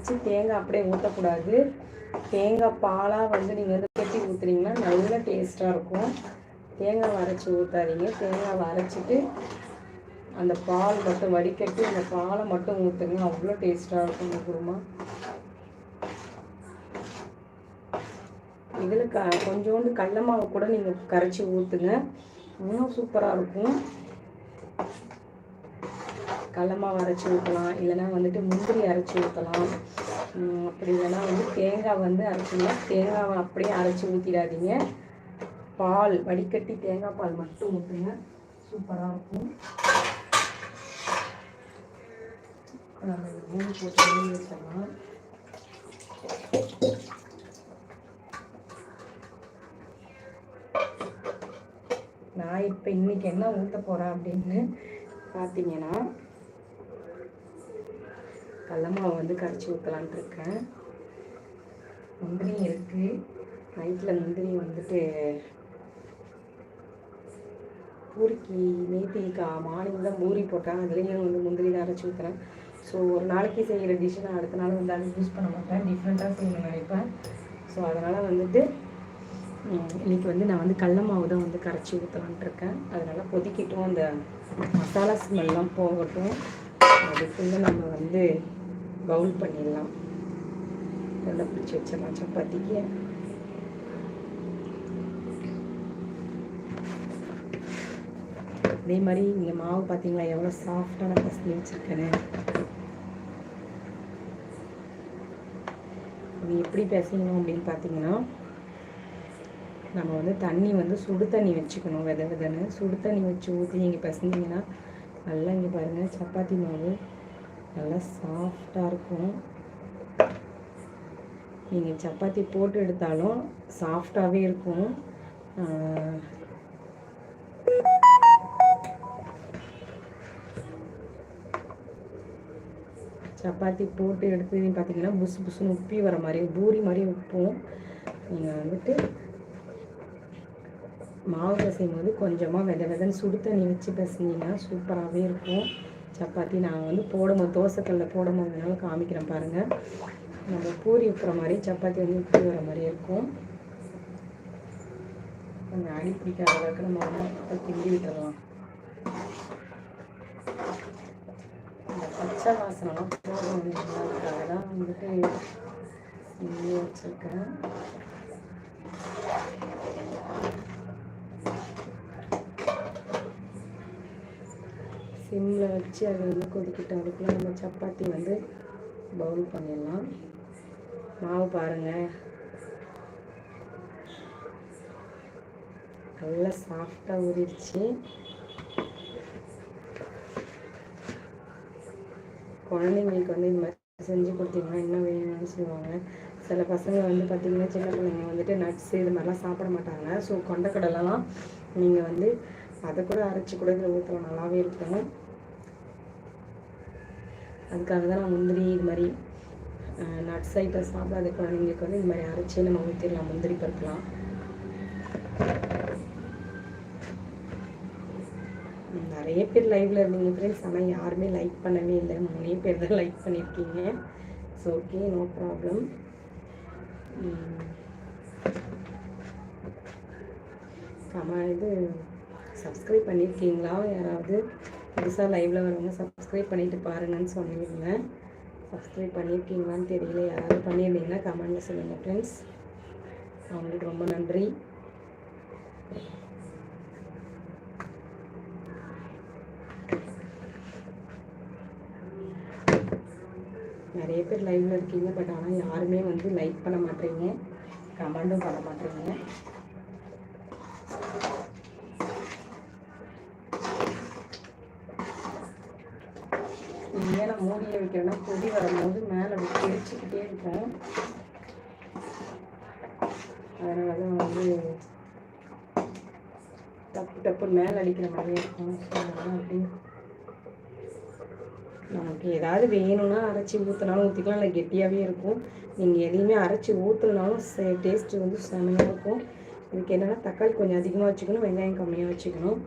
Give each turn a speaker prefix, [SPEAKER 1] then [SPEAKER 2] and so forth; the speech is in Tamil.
[SPEAKER 1] அரைச்சி தேங்காய் அப்படியே ஊற்றக்கூடாது. தேங்காய் பாலாக வந்து நீங்கள் வந்து கட்டி ஊற்றுனீங்கன்னா நல்ல டேஸ்ட்டாக இருக்கும். தேங்காய் அரைச்சி ஊற்றாதீங்க. தேங்காவை அரைச்சிட்டு அந்த பால் மட்டும் வடிகட்டி அந்த பாலை மட்டும் ஊற்றுங்க. அவ்வளோ டேஸ்ட்டாக இருக்கும் இந்த குருமா. இதில் கொஞ்சோண்டு கடல மாவு கூட நீங்கள் கரைச்சி ஊற்றுங்க, இன்னும் சூப்பராக இருக்கும். கடல மாவு அரைச்சி ஊற்றலாம், இல்லைனா வந்துட்டு முந்திரி அரைச்சி ஊற்றலாம். அப்படி இல்லைனா வந்து தேங்காய் வந்து அரைச்சிங்கன்னா தேங்காவை அப்படியே அரைச்சி ஊற்றிடாதீங்க. பால் வடிகட்டி தேங்காய் பால் மட்டும் ஊற்றுங்க, சூப்பராக இருக்கும். நம்ம மூணு போட்டு வச்சிடலாம். நான் இப்போ இன்னைக்கு என்ன ஊற்ற போகிறேன் அப்படின்னு பார்த்தீங்கன்னா, கடல மாவு வந்து கரைச்சி ஊற்றலான்ட்டு இருக்கேன். முந்திரி இருக்குது, நைட்டில் முந்திரி வந்துட்டு பூரிக்கு நேத்திக்கா மார்னிங் தான் பூரி போட்டேன், அதுலேயும் வந்து முந்திரி தான் அரைச்சி ஊற்றுறேன். ஸோ ஒரு நாளைக்கு செய்கிற டிஷ்ஷை நான் அடுத்த நாள் வந்து அதை யூஸ் பண்ண மாட்டேன், டிஃப்ரெண்ட்டாக செய்யணும்னு நினைப்பேன். ஸோ அதனால் வந்துட்டு இன்றைக்கி வந்து நான் வந்து கடல மாவு தான் வந்து கரைச்சி ஊற்றலான்ட்டு இருக்கேன். அதனால் கொதிக்கட்டும், அந்த மசாலா ஸ்மெல்லாம் போகட்டும். அதுக்குள்ளே நம்ம வந்து பவுல் பண்ணிடலாம். நல்லா பிடிச்சி வச்சிடலாம் சப்பாத்திக்கு. அதே மாதிரி இங்கே மாவு பார்த்தீங்களா எவ்வளோ சாஃப்டான பசங்க வச்சுருக்கேன்னு. இது எப்படி பிசையணும் அப்படின்னு பார்த்தீங்கன்னா, நம்ம வந்து தண்ணி வந்து சுடு தண்ணி வச்சுக்கணும். விதன்னு சுடு தண்ணி வச்சு ஊற்றி நீங்கள் பிசைஞ்சிங்கன்னா நல்லா இங்கே பாருங்கள் சப்பாத்தி மாவு நல்லா சாஃப்டாக இருக்கும். நீங்கள் சப்பாத்தி போட்டு எடுத்தாலும் சாஃப்டாகவே இருக்கும். சப்பாத்தி போட்டு எடுத்து பார்த்தீங்கன்னா புசு புசுன்னு உப்பி வர மாதிரி பூரி மாதிரி உப்பும். நீங்கள் வந்துட்டு மாவு பிசையும் போது கொஞ்சமாக விதன்னு சுடு தண்ணி வச்சு பிசைஞ்சிங்கன்னா சூப்பராகவே இருக்கும் சப்பாத்தி. நான் வந்து போடும்போது தோசைக்கல்ல போடும்போதுனால காமிக்கிறேன் பாருங்கள். நம்ம பூரி ஊற்றுற மாதிரி சப்பாத்தி வந்து உப்பி வர மாதிரி இருக்கும். கொஞ்சம் அடி பிடிக்காத அளவுக்கு நம்ம வந்து கிண்டி விட்டுடலாம். இந்த பச்சை வாசனெலாம் போடுறதுக்காக தான் வந்துட்டு செஞ்சு வச்சுருக்கேன். சிம்மில் வச்சு அதை வந்து கொதிக்கிட்டு அதுக்குள்ளே நம்ம சப்பாத்தி வந்து பவுல் பண்ணிடலாம். மாவு பாருங்கள் நல்லா சாஃப்டாக ஊறிடுச்சு. குழந்தைங்களுக்கு வந்து இந்த மாதிரி செஞ்சு கொடுத்தீங்கன்னா என்ன வேணும்னு சொல்லுவாங்க. சில பசங்க வந்து பார்த்திங்கன்னா சின்ன பிள்ளைங்க வந்துட்டு நட்ஸு இது மாதிரிலாம் சாப்பிட மாட்டாங்க. ஸோ கொண்டக்கடலைலாம் நீங்கள் வந்து அதை கூட அரைச்சி கூட இதில் ஊற்றலாம், நல்லாவே இருக்கும். அதுக்காக தான் நான் முந்திரி இது மாதிரி நட்ஸ் ஐட்டம் சாப்பிடாத குழந்தைங்களுக்கு வந்து இது மாதிரி அரைச்சி நம்ம ஊற்றிடலாம் முந்திரி பருப்புலாம். நிறைய பேர் லைவில் இருந்தீங்க ஃப்ரெண்ட்ஸ், ஆனால் யாருமே லைக் பண்ணவே இல்லை. 3 பேர் தான் லைக் பண்ணியிருக்கீங்க. So okay, no problem. இது சப்ஸ்கிரைப் பண்ணியிருக்கீங்களா? யாராவது புதுசாக லைவில் வரவங்க சப்ஸ்கிரைப் பண்ணிவிட்டு பாருங்கன்னு சொல்லியிருந்தேன். சப்ஸ்கிரைப் பண்ணியிருக்கீங்களான்னு தெரியல. யாராவது பண்ணியிருந்தீங்கன்னா கமெண்டில் சொல்லுங்கள் ஃப்ரெண்ட்ஸ். அவங்களுக்கு ரொம்ப நன்றி. நிறைய பேர் லைவில் இருக்கீங்க, பட் ஆனால் யாருமே வந்து லைக் பண்ண மாட்டேறீங்க, கமெண்ட்டும் பண்ண மாட்டேறீங்க. ஏன் நான் மூடியை வைக்கிறேன்னா பொடி வரும்போது மேலே பிடிச்சிக்கிட்டே இருக்கும். அதனால தான் வந்து டப்பு மேலே அடிக்கிற மாதிரி இருக்கும். ஸோ அதனால் அப்படி நமக்கு ஏதாவது வேணும்னா அரைச்சி ஊற்றினாலும் ஊற்றிக்கலாம், இல்லை கெட்டியாகவே இருக்கும். நீங்கள் எதையுமே அரைச்சி ஊற்றுனாலும் டேஸ்ட்டு வந்து செமையாக இருக்கும். இதுக்கு என்னென்னா தக்காளி கொஞ்சம் அதிகமாக வச்சுக்கணும், வெங்காயம் கம்மியாக வச்சுக்கணும்.